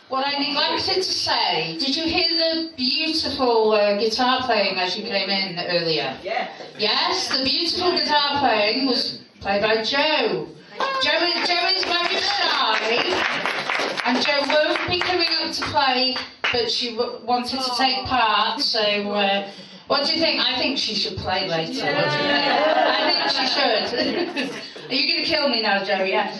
What I neglected to say, did you hear the beautiful guitar playing as you came in earlier? Yeah. Yes, the beautiful guitar playing was played by Jo. Jo is very shy, and Jo won't be coming up to play, but she wanted to take part, so what do you think? I think she should play later. Yeah. What do you think? I think she should. Are you going to kill me now, Jo? Yeah.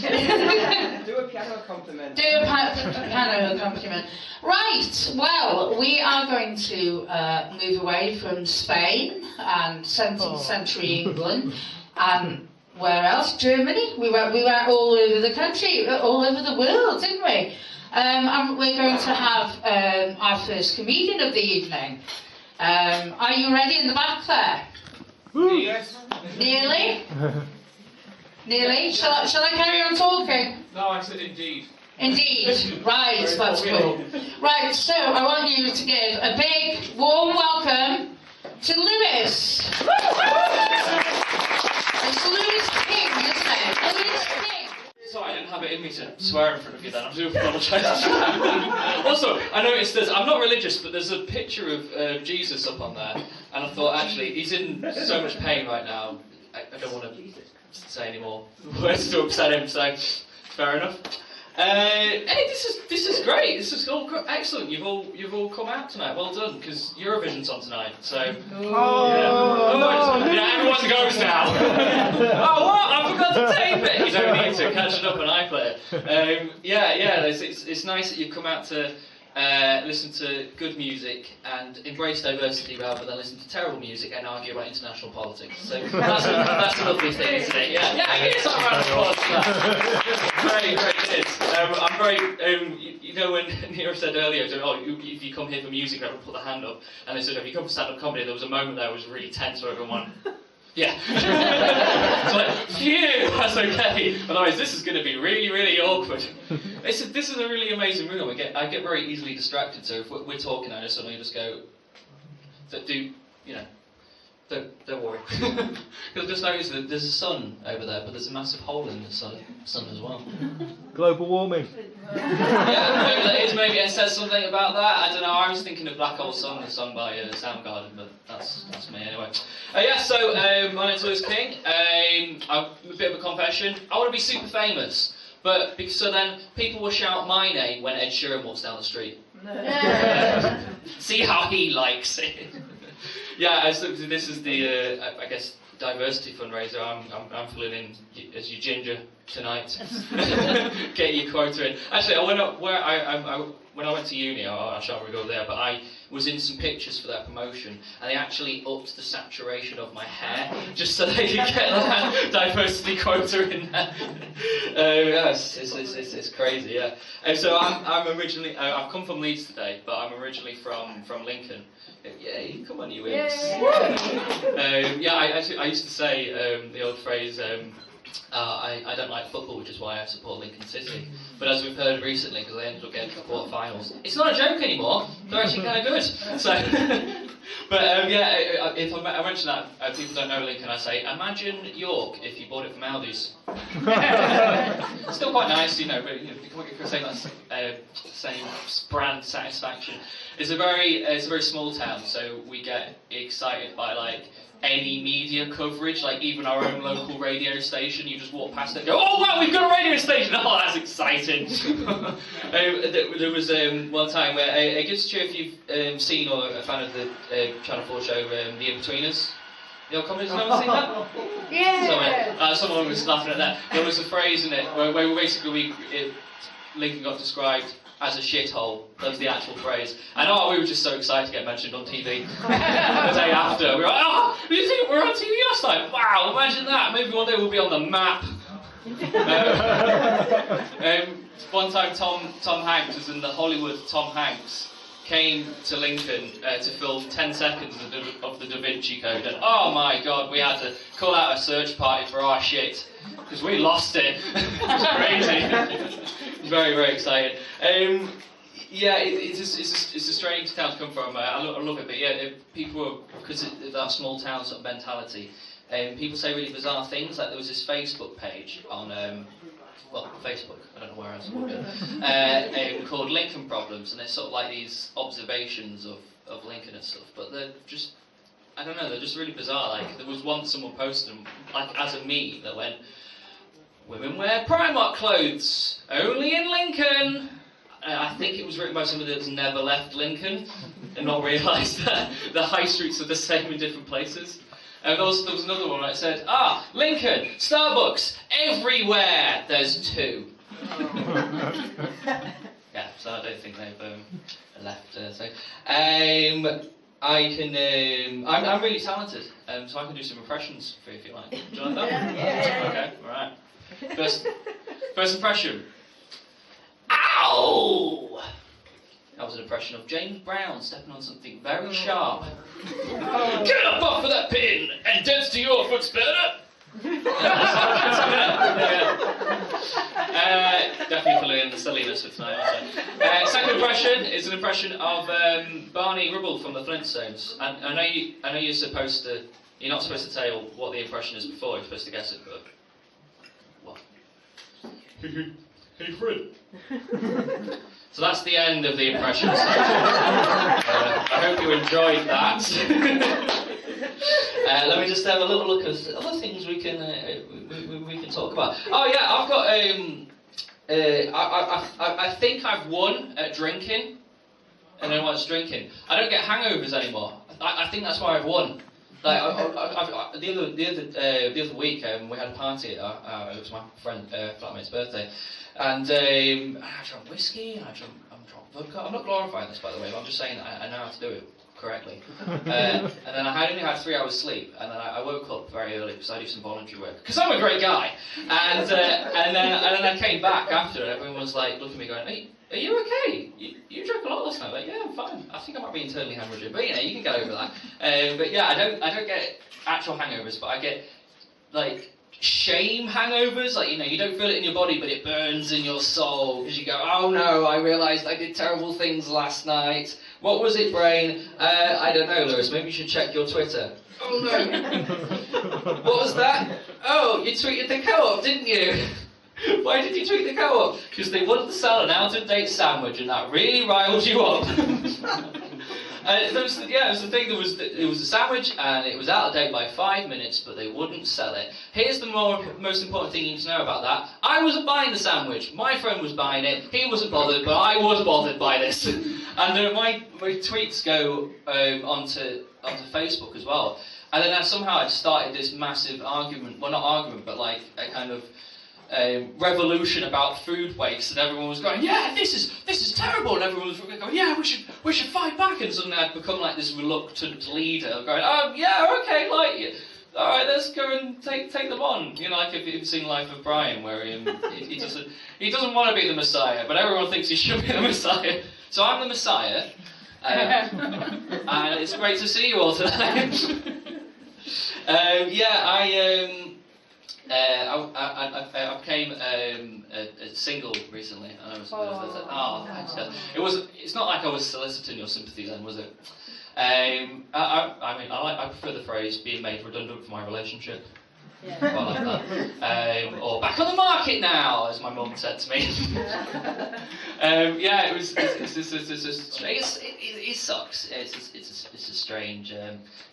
Do a piano accompaniment. Do a piano accompaniment. Right, well, we are going to move away from Spain and 17th century England and where else? Germany. We went all over the country, all over the world, didn't we? And we're going to have our first comedian of the evening. Are you ready in the back there? Yes. Nearly? Nearly? Shall I carry on talking? No, I said indeed. Indeed. Right, that's cool. Right, so I want you to give a big, warm welcome to Lewis. It's Lewis King, isn't it? Lewis King. Sorry, I didn't have it in me to swear in front of you then. I do apologise. Also, I noticed I'm not religious, but there's a picture of Jesus up on there, and I thought, actually, he's in so much pain right now, I don't want to say any more words to upset him, so fair enough. Hey, this is great. This is all excellent. You've all come out tonight. Well done, because Eurovision's on tonight. So everyone goes now. Oh what? I forgot to tape it. You don't need to catch it up on iPlayer. It's nice that you've come out to listen to good music and embrace diversity rather than listen to terrible music and argue about international politics. So that's a lovely thing, isn't it? Yeah, it's not round of applause for that. Great, it is. I'm very, you know, when Nia said earlier, if you come here for music, everyone put the hand up, and they said, if you come for stand-up comedy, there was a moment there that was really tense where everyone went, yeah. It's like, phew, that's okay. Otherwise, this is going to be really, really awkward. This is a really amazing room. I get very easily distracted, so if we're talking, I just suddenly just go, don't worry. Because I just noticed that there's a sun over there, but there's a massive hole in the sun as well. Global warming. Yeah, maybe that is. Maybe it says something about that. I don't know. I was thinking of Black Hole Sun, sung by Soundgarden, but that's me anyway. So my name's Lewis King. I'm a bit of a confession. I want to be super famous, but so then people will shout my name when Ed Sheeran walks down the street. See how he likes it. Yeah, so this is the I guess diversity fundraiser. I'm filling in as your ginger tonight. Get your quota in. Actually, when I went to uni, I shan't really go there, but I was in some pictures for that promotion, and they actually upped the saturation of my hair just so they could get that diversity quota in there. It's crazy, yeah. And so I'm originally I've come from Leeds today, but I'm originally from Lincoln. Yay, come on you imps. I used to say the old phrase, I don't like football, which is why I support Lincoln City. But as we've heard recently, because they ended up getting to the quarter-finals, it's not a joke anymore. They're actually kind of good. So, but if I mention that, people don't know Lincoln, I say, imagine York if you bought it from Aldi's. It's still quite nice, you know, but you can say that's same brand satisfaction. It's a very small town, so we get excited by like any media coverage, like even our own local radio station. You just walk past it and go, oh wow, we've got a radio station! Oh, that's exciting! There was one time where, I guess if you've seen or a fan of the Channel 4 show, The In-Betweeners. You know, comedies, have you ever seen that? Yeah! Someone was laughing at that. There was a phrase in it where basically Lincoln got described as a shithole. That was the actual phrase. And we were just so excited to get mentioned on TV. The day after, we were like, oh, did you think we were on TV last night? Wow, imagine that. Maybe one day we'll be on the map. One time Tom Hanks was in the Hollywood Tom Hanks came to Lincoln to film 10 seconds of the Da Vinci Code, and oh my god, we had to call out a search party for our shit because we lost it. It was crazy. Very, very exciting. It's a strange town to come from. I love it, but people, because of that small town sort of mentality, people say really bizarre things. Like there was this Facebook page on well, Facebook, I don't know where else it would be, called Lincoln Problems, and they're sort of like these observations of Lincoln and stuff, but they're just, I don't know, they're just really bizarre. Like, there was once someone posted them, like, as a meme that went, "Women wear Primark clothes, only in Lincoln." I think it was written by somebody that's never left Lincoln and not realised that the high streets are the same in different places. And there was another one that said, Lincoln, Starbucks, everywhere there's 2. Yeah, so I don't think they've left. I'm really talented, so I can do some impressions for you if you like. Do you like that? Yeah. Okay, alright. First impression. Ow! That was an impression of James Brown stepping on something very sharp. Get up off of that pin and dance to your foot's better! Definitely filling in the silliness for tonight. Second impression is an impression of Barney Rubble from the Flintstones. And I know you're supposed to. You're not supposed to tell what the impression is before. You're supposed to guess it, but what? Hey, Fred. So that's the end of the impression. I hope you enjoyed that. Let me just have a little look at other things we can talk about. Oh yeah, I've got I think I've won at drinking, and then what's drinking? I don't get hangovers anymore. I think that's why I've won. Like the other week, we had a party. It was my friend flatmate's birthday, and I drank whiskey and I drank vodka. I'm not glorifying this, by the way, but I'm just saying that I know how to do it correctly. And then I only had 3 hours sleep, and then I woke up very early because I do some voluntary work. Because I'm a great guy. And then I came back after, and everyone was like looking at me going, "Are you okay? You drank a lot last night." Like, yeah, I'm fine. I think I might be internally hemorrhaging, but you can get over that. But yeah, I don't get actual hangovers, but I get like shame hangovers. Like, you don't feel it in your body, but it burns in your soul because you go, "Oh no, I realised I did terrible things last night. What was it, brain? I don't know, Lewis. Maybe you should check your Twitter." "Oh no." "What was that?" "Oh, you tweeted the co-op, didn't you?" "Why did you tweet the co-op?" "Because they wanted to sell an out-of-date sandwich, and that really riled you up." It was the thing. It was a sandwich, and it was out of date by 5 minutes, but they wouldn't sell it. Here's the most important thing you need to know about that. I wasn't buying the sandwich. My friend was buying it. He wasn't bothered, but I was bothered by this. And my tweets go onto Facebook as well. And then somehow I started this massive argument. Well, not argument, but like a kind of revolution about food waste, and everyone was going, "Yeah, this is terrible," and everyone was going, "Yeah, we should fight back." And suddenly I'd become like this reluctant leader, going, "Yeah, okay, like, all right, let's go and take them on." Like if you've seen Life of Brian, where he doesn't want to be the Messiah, but everyone thinks he should be the Messiah. So I'm the Messiah, and it's great to see you all tonight. I became a single recently, and I was like, "Oh, thanks, guys." It's not like I was soliciting your sympathy then, was it? I prefer the phrase "being made redundant for my relationship." Yeah. I like that. Or "back on the market now," as my mum said to me. It sucks. It's a strange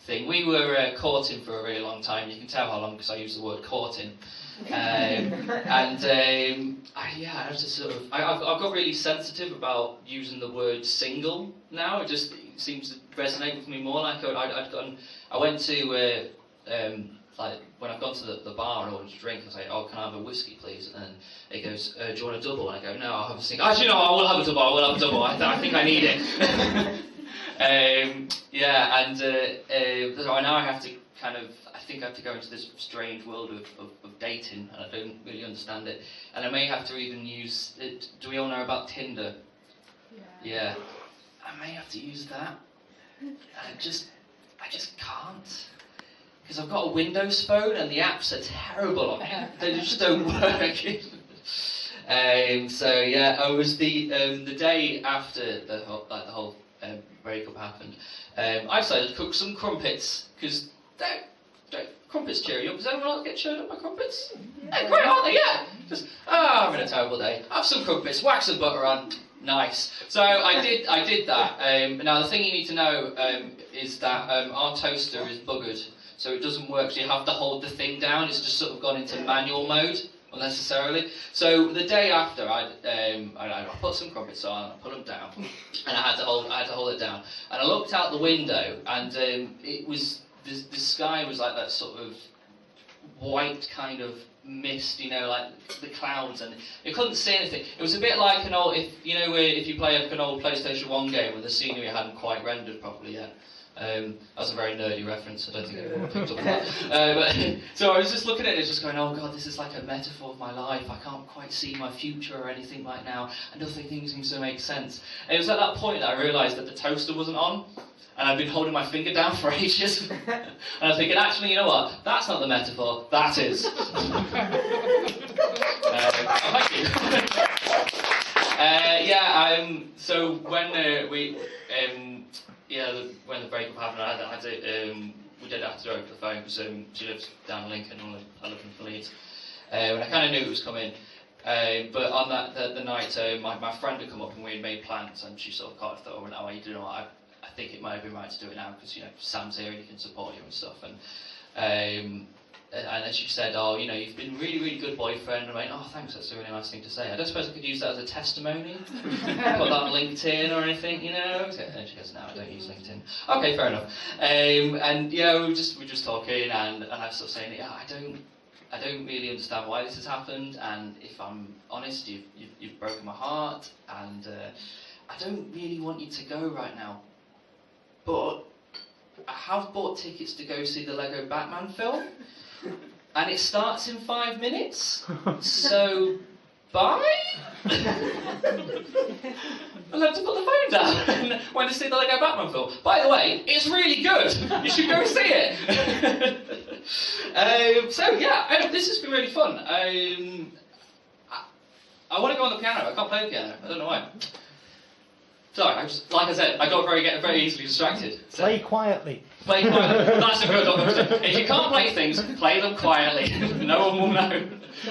thing. We were courting for a really long time. You can tell how long because I use the word courting. I've got really sensitive about using the word single now. It seems to resonate with me more. Like I went to like when I've gone to the bar and ordered a drink, I say, "Oh, can I have a whiskey, please?" And then it goes, "Do you want a double?" And I go, "No, I'll have a single." "Actually, no, I will have a double. I think I need it." So now I have to I think I have to go into this strange world of dating, and I don't really understand it. And I may have to even use it. Do we all know about Tinder? Yeah. I may have to use that. I just can't. Because I've got a Windows phone and the apps are terrible on it. They just don't work. I was the day after the whole breakup happened. I decided to cook some crumpets because crumpets crumpets cheer you up. Does anyone else get cheered up by crumpets? Yeah, great, aren't they? Yeah. Just, I'm in a terrible day. Have some crumpets, whack some butter on. Nice. So I did that. Now the thing you need to know is that our toaster is buggered, so it doesn't work. So you have to hold the thing down. It's just sort of gone into manual mode unnecessarily. So the day after, I put some crumpets on, I put them down, and I had to hold it down. And I looked out the window, and it was the sky was like that sort of white kind of mist, you know, like the clouds, and you couldn't see anything. It was a bit like an old, if you play like an old PlayStation 1 game where the scenery hadn't quite rendered properly yet. That's a very nerdy reference, I don't think everyone picked up on that. So I was just looking at it, just going, oh god, this is like a metaphor of my life. I can't quite see my future or anything right now, and nothing seems to make sense. And it was at that point that I realised that the toaster wasn't on, and I'd been holding my finger down for ages. And I was thinking, actually, you know what? That's not the metaphor, that is. Thank you. So when when the breakup happened, we did have to do it over the phone because she lives down in Lincoln and I live in Leeds. And I kind of knew it was coming. But on the night, my friend had come up and we had made plans, and she sort of kind of thought, oh, no, you know what, I think it might have been right to do it now because, you know, Sam's here and he can support you and stuff. And then she said, oh, you know, you've been a really, really good boyfriend. And I went, oh, thanks, that's a really nice thing to say. I don't suppose I could use that as a testimony? Put that on LinkedIn or anything, you know? And she goes, no, I don't use LinkedIn. Okay, fair enough. And yeah, we were just talking, and I was sort of saying, yeah, I don't really understand why this has happened, and if I'm honest, you've broken my heart, and I don't really want you to go right now. But I have bought tickets to go see the Lego Batman film, and it starts in 5 minutes, so bye? I had to put the phone down and went to see the Lego Batman film. By the way, it's really good. You should go see it. So yeah, this has been really fun. I want to go on the piano. I can't play the piano. I don't know why. Sorry, like I said, I got very easily distracted. So. Play quietly. Play quietly. That's a good option. If you can't play things, play them quietly. No one will know.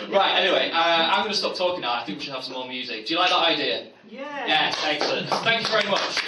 Right, anyway, I'm going to stop talking now. I think we should have some more music. Do you like that idea? Yeah. Yes, excellent. Thank you very much.